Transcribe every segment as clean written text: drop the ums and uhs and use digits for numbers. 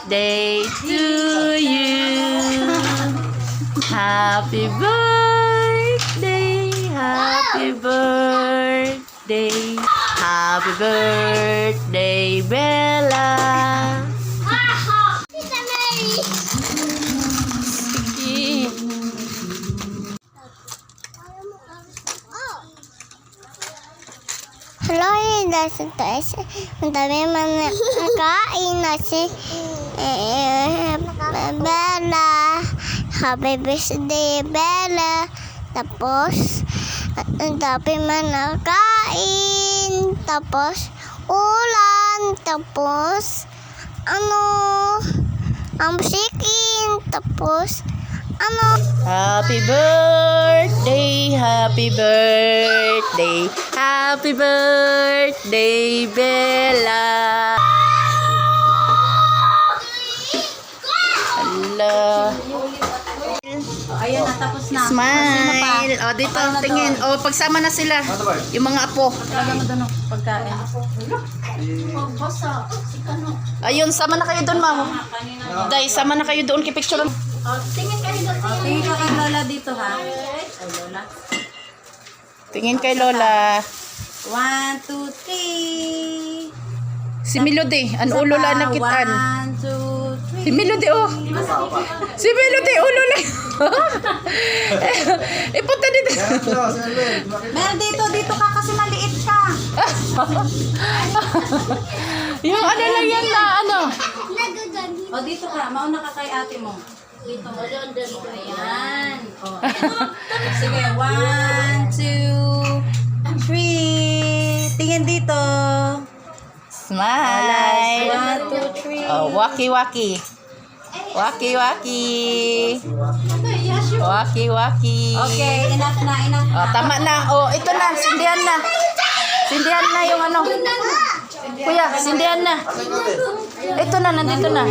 birthday to you. Happy birthday, happy birthday. Happy birthday, Bella. Sige. Hello, guys. Ang dami man nakain na si Bella. Happy birthday, Bella. Tapos, ang dami man nakain. Tapos, ulan. Tapos, ang musikin. Tapos, Happy birthday, happy birthday, happy birthday, Bella. Hello. Ayan na, tapos na. Smile. O, dito, tingin. O, pagsama na sila. Yung mga apo. Lagyan mo doon ang pagkain. Ayun, sama na kayo doon, ma'am. Day, sama na kayo doon. Kipicture. Tingin ka kay Lola dito, ha? Oh, Lola. Tingin kay Lola. 1, 2, 3. Si Melody. Ang ulo lang nakitaan. 1, 2, 3. Si Melody, oh. Si Melody, ulo lang. Ipunta dito. Mel, dito ka kasi maliit ka. Yung ano lang yan na, ano. O, dito ka. Mauna ka kay ate mo. Dito. Ayan. O, sige, 1, 2, 3. Tingin dito. Smile. 1, 2, 3. Oh, waki-waki. Waki-waki. Waki-waki. Okay, enough na. Oh, tama na. Oh, ito na. Sindihan na. Sindihan na yung ano. Kuya, sindihan na. Ito na, nandito na.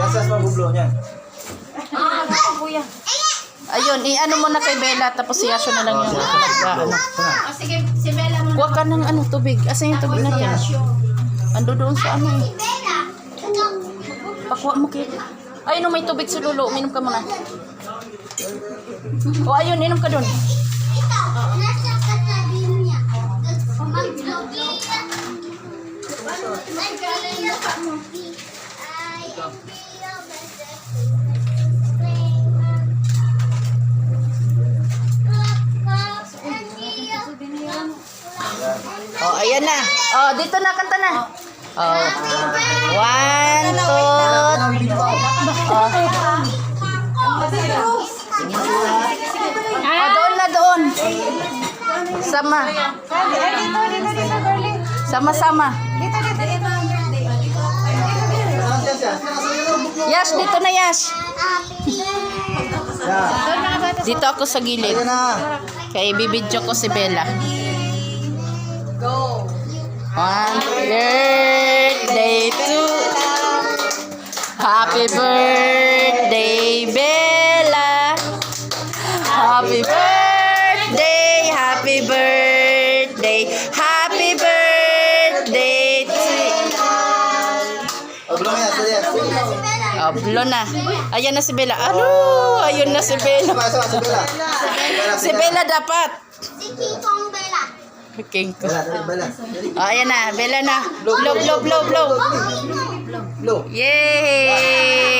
Sasas mabublo niyan. Kuya. Ayun, i-ano mo na kay Bella, tapos i-aso na lang yung ano. Sige, si Bella mo. Kuha ka ng ano, tubig. Asan yung tubig natin? Ando doon sa ano eh. Pakuha mo kayo. Ayun, may tubig si Lolo. Uminom ka muna. O, ayun, inom ka doon. nasa katabi niya. Oh, ayan na. Oh, dito na, kanta na. Oh. 1, 2. Oh, doon na doon. Sama. Sama-sama. Yash, dito na Yash. Dito ako sa gilid. Kaya ibibidyo ko si Bella. Go. Happy birthday to Happy birthday, Bella. Happy birthday, happy birthday, happy birthday to Oh, blow na. Ayan na si Bella. Ano? Ayun na si Bella. Si Bella dapat. Si Kikong Bella. King ko. Oh, ayan na. Bella na. Blow, blow, blow, blow. Blow. Yay!